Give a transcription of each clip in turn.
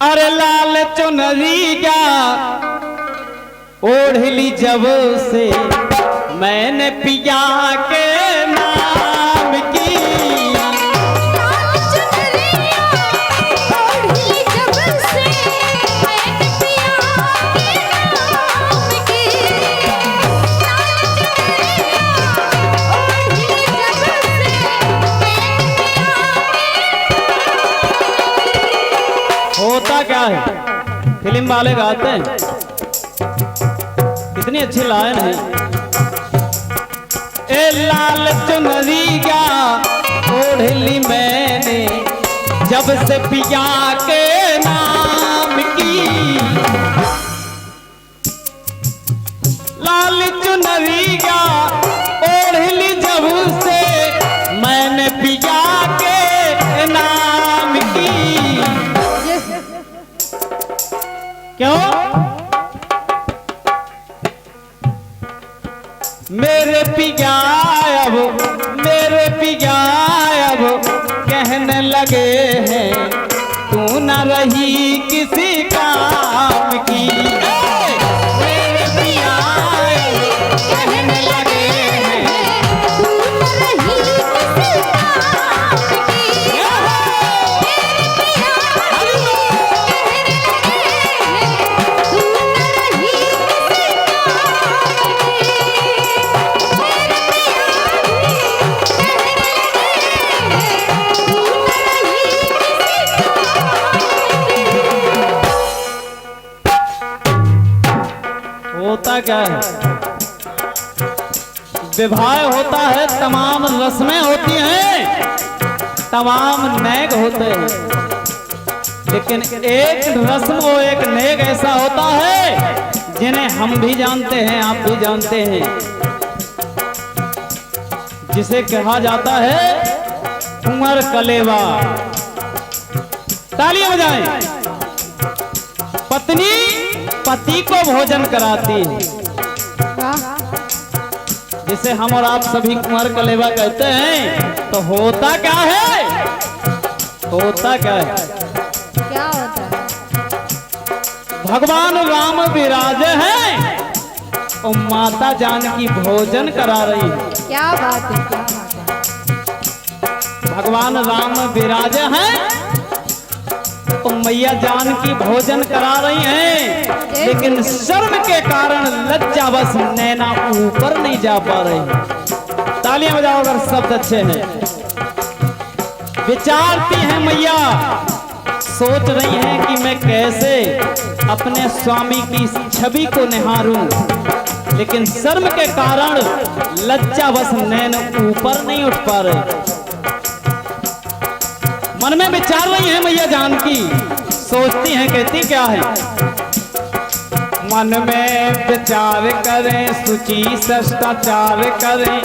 अरे लाल चुनरी क्या ओढ़ली जब से मैंने पिया के नाम की। लाल चुनरिया ओढ़ली जब से मैंने पिया के नाम की। लाल चुनरिया ओढ़ली जब से मैंने पिया के। होता क्या है, फिल्म वाले गाते हैं, कितनी अच्छी लाइन है। ए लाल चुनरी क्या ओढ़ली मैंने जब से पिया के नाम की। लाल चुनरी क्या ओढ़ली जब से मैंने पिया के नाम की। क्यों? मेरे पिया अब कहने लगे हैं तू न रही किसी काम की। मेरे पिया अब कहने लगे हैं तू न रही किसी काम की। मेरे पिया कहने लगे हैं तू न रही किसी काम की। मेरे पिया कहने लगे हैं तू न रही किसी काम की। होता क्या है, विवाह होता है, तमाम रस्में होती हैं, तमाम नेक होते हैं, लेकिन एक रस्म वो एक नेक ऐसा होता है जिन्हें हम भी जानते हैं, आप भी जानते हैं, जिसे कहा जाता है कुंवर कलेवा। तालियां बजाएं। पत्नी पति को भोजन कराती है, जिसे हम और आप सभी कुंवर कलेवा कहते हैं। तो होता क्या है, होता क्या है, क्या होता है? भगवान राम विराजे हैं और माता जानकी भोजन करा रही है। क्या बात है, क्या बात है। भगवान राम विराजे हैं तो मैया जानकी भोजन करा रही हैं, लेकिन शर्म के कारण लज्जावश नैना ऊपर नहीं जा पा रही। तालियां बजाओ अगर शब्द अच्छे हैं। विचारती हैं मैया, सोच रही हैं कि मैं कैसे अपने स्वामी की छवि को निहारूं, लेकिन शर्म के कारण लज्जावश नैन ऊपर नहीं उठ पा रहे। मन में विचार रही है मैया जानकी, सोचती हैं, कहती क्या है। मन में विचार करें सुचि शिष्टाचार करें,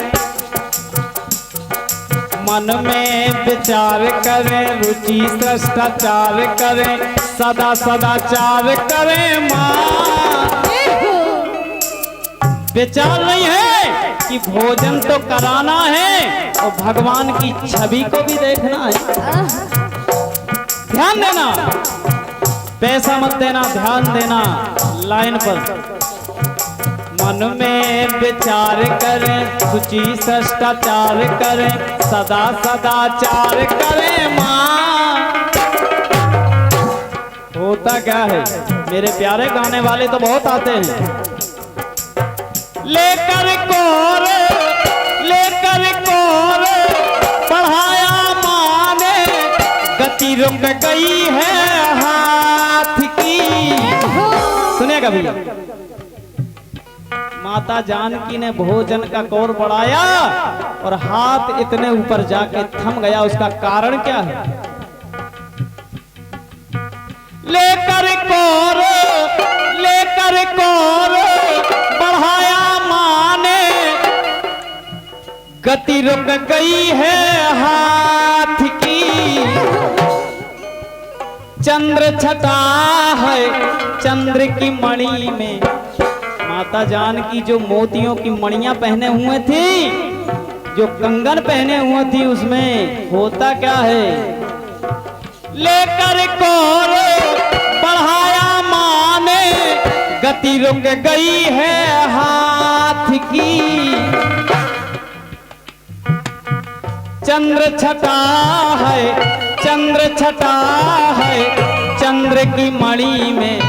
मन में विचार करें रुचि शिष्टाचार करें, सदा सदाचार करें माँ। विचार नहीं है कि भोजन तो कराना है और भगवान की छवि को भी देखना है। ध्यान देना, पैसा मत देना, ध्यान देना लाइन पर। मन में विचार करें सुचि शिष्टाचार करें, सदा सदाचार करें माँ। होता क्या है, मेरे प्यारे गाने वाले तो बहुत आते हैं। लेकर कोर पढ़ाया माने, गति रुक गई है हाथ की। सुनिए कभी, माता जानकी ने भोजन का कौर बढ़ाया और हाथ इतने ऊपर जाके थम गया, उसका कारण क्या है। लेकर कोर बढ़ाया माने, गति रुक गई है हाथ की। चंद्र छटा है चंद्र की मणि में, माता जानकी जो मोतियों की मणियां पहने हुए थी, जो कंगन पहने हुए थी, उसमें होता क्या है। लेकर कोर गति रुक गई है हाथ की, चंद्र छटा है, चंद्र छटा है, चंद्र की मणि में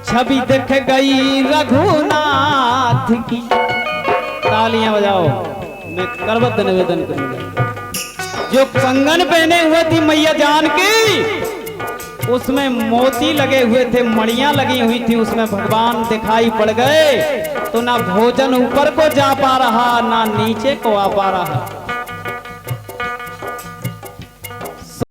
छवि दिख गई रघुनाथ की। तालियां बजाओ, मैं करवत निवेदन करूंगा। जो कंगन पहने हुए थी मैया जानकी, उसमें मोती लगे हुए थे, मणियां लगी हुई थी, उसमें भगवान दिखाई पड़ गए। तो ना भोजन ऊपर को जा पा रहा, ना नीचे को आ पा रहा।